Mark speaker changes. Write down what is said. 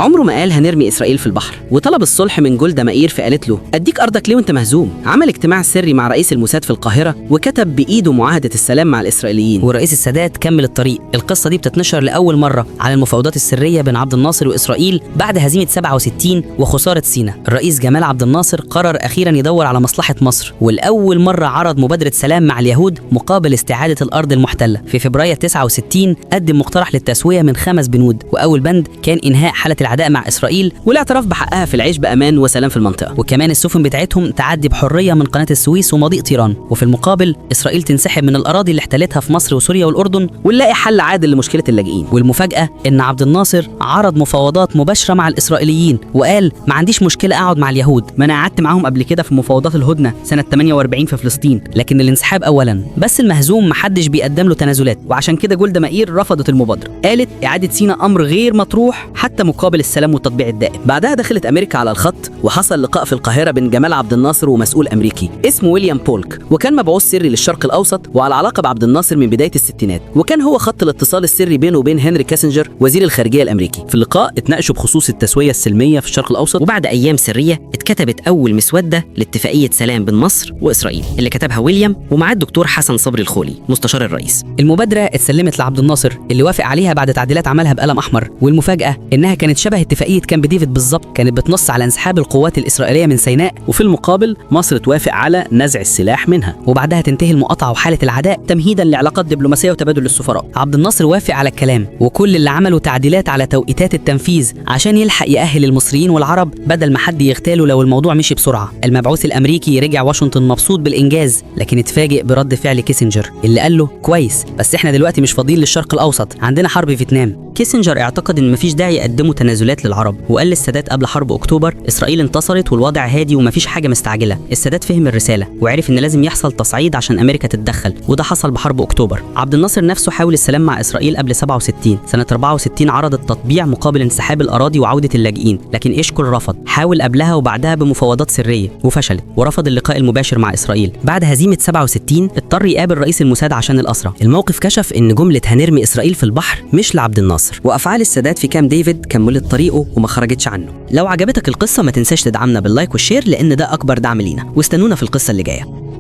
Speaker 1: عمره ما قال هنرمي إسرائيل في البحر، وطلب الصلح من جولدا مائير فقالت له أديك أرضك ليه وأنت مهزوم. عمل اجتماع سري مع رئيس الموساد في القاهرة وكتب بإيده معاهدة السلام مع الإسرائيليين،
Speaker 2: ورئيس السادات كمل الطريق. القصة دي بتتنشر لأول مرة على المفاوضات السرية بين عبد الناصر وإسرائيل بعد هزيمة 67 وخسارة سيناء. الرئيس جمال عبد الناصر قرر أخيرا يدور على مصلحة مصر، والأول مرة عرض مبادرة سلام مع اليهود مقابل استعادة الأرض المحتلة. في فبراير 69 قدم مقترح للتسوية من 5 بنود، وأول بند كان إنهاء حالة العداء مع إسرائيل
Speaker 1: والاعتراف بحقها في العيش بأمان وسلام في المنطقة،
Speaker 2: وكمان السفن بتاعتهم تعدي بحرية من قناة السويس ومضيق طيران، وفي المقابل إسرائيل تنسحب من الأراضي اللي احتلتها في مصر وسوريا والأردن،
Speaker 1: ونلاقي حل عادل لمشكلة اللاجئين.
Speaker 2: والمفاجأة إن عبد الناصر عرض مفاوضات مباشرة مع الإسرائيليين وقال ما عنديش مشكلة أقعد مع اليهود،
Speaker 1: ما أنا قعدت معاهم قبل كده في مفاوضات الهدنة سنة 48 في فلسطين،
Speaker 2: لكن الانسحاب أولا. بس المهزوم محدش بيقدم له تنازلات،
Speaker 1: وعشان كده جولدا مائير رفضت المبادرة، قالت إعادة سيناء أمر غير مطروح حتى مقابل السلام والتطبيع الدائم. بعدها دخلت أمريكا على الخط، وحصل لقاء في القاهرة بين جمال عبد الناصر ومسؤول أمريكي اسمه ويليام بولك، وكان مبعوث سري للشرق الأوسط وعلى علاقة بعبد الناصر من بداية الستينات، وكان هو خط الاتصال السري بينه وبين هنري كيسنجر وزير الخارجية الأمريكي. في اللقاء اتناقشوا بخصوص التسوية السلمية في الشرق الأوسط،
Speaker 2: وبعد أيام سرية اتكتبت أول مسودة لاتفاقية سلام بين مصر وإسرائيل اللي كتبها ويليام ومعاه الدكتور حسن صبري الخولي مستشار الرئيس. المبادرة اتسلمت لعبد الناصر اللي وافق عليها بعد تعديلات عملها بقلم أحمر، والمفاجأة إنها كانت شبه اتفاقية كامب ديفيد بالظبط، كانت بتنص على انسحاب القوات الإسرائيلية من سيناء،
Speaker 1: وفي المقابل مصر توافق على نزع السلاح منها،
Speaker 2: وبعدها تنتهي المقاطعة وحالة العداء
Speaker 1: تمهيدا لعلاقات دبلوماسية وتبادل السفراء.
Speaker 2: عبد الناصر وافق على الكلام، وكل اللي عمله تعديلات على توقيتات التنفيذ عشان يلحق يأهل المصريين والعرب بدل ما حد يغتاله لو الموضوع مشي بسرعة. المبعوث الأمريكي رجع واشنطن مبسوط بالإنجاز، لكن اتفاجئ برد فعل كيسنجر اللي قال له كويس بس احنا دلوقتي مش فاضيين للشرق الأوسط، عندنا حرب فيتنام. كيسنجر اعتقد ان مفيش داعي يقدموا تنازلات للعرب، وقال للسادات قبل حرب أكتوبر إسرائيل انتصرت والوضع هادي ومفيش حاجة مستعجلة. السادات فهم الرسالة وعرف ان لازم يحصل تصعيد عشان أمريكا تتدخل، وده حصل بحرب أكتوبر. عبد الناصر نفسه حاول السلام مع إسرائيل قبل 67. سنة 64 عرض التطبيع مقابل انسحاب الأراضي وعودة اللاجئين، لكن إشكول رفض. حاول قبلها وبعدها بمفاوضات سرية وفشلت، ورفض اللقاء المباشر مع إسرائيل. بعد هزيمة 67 اضطر يقابل رئيس الموساد عشان الأسرى. الموقف كشف ان جملة هنرمي إسرائيل في البحر مش لعبد الناصر، وأفعال السادات في كامب ديفيد كملت طريقه وما خرجتش عنه. لو عجبتك القصة ما تنساش تدعمنا باللايك والشير لأن ده أكبر دعم لينا، واستنونا في القصة اللي جاية.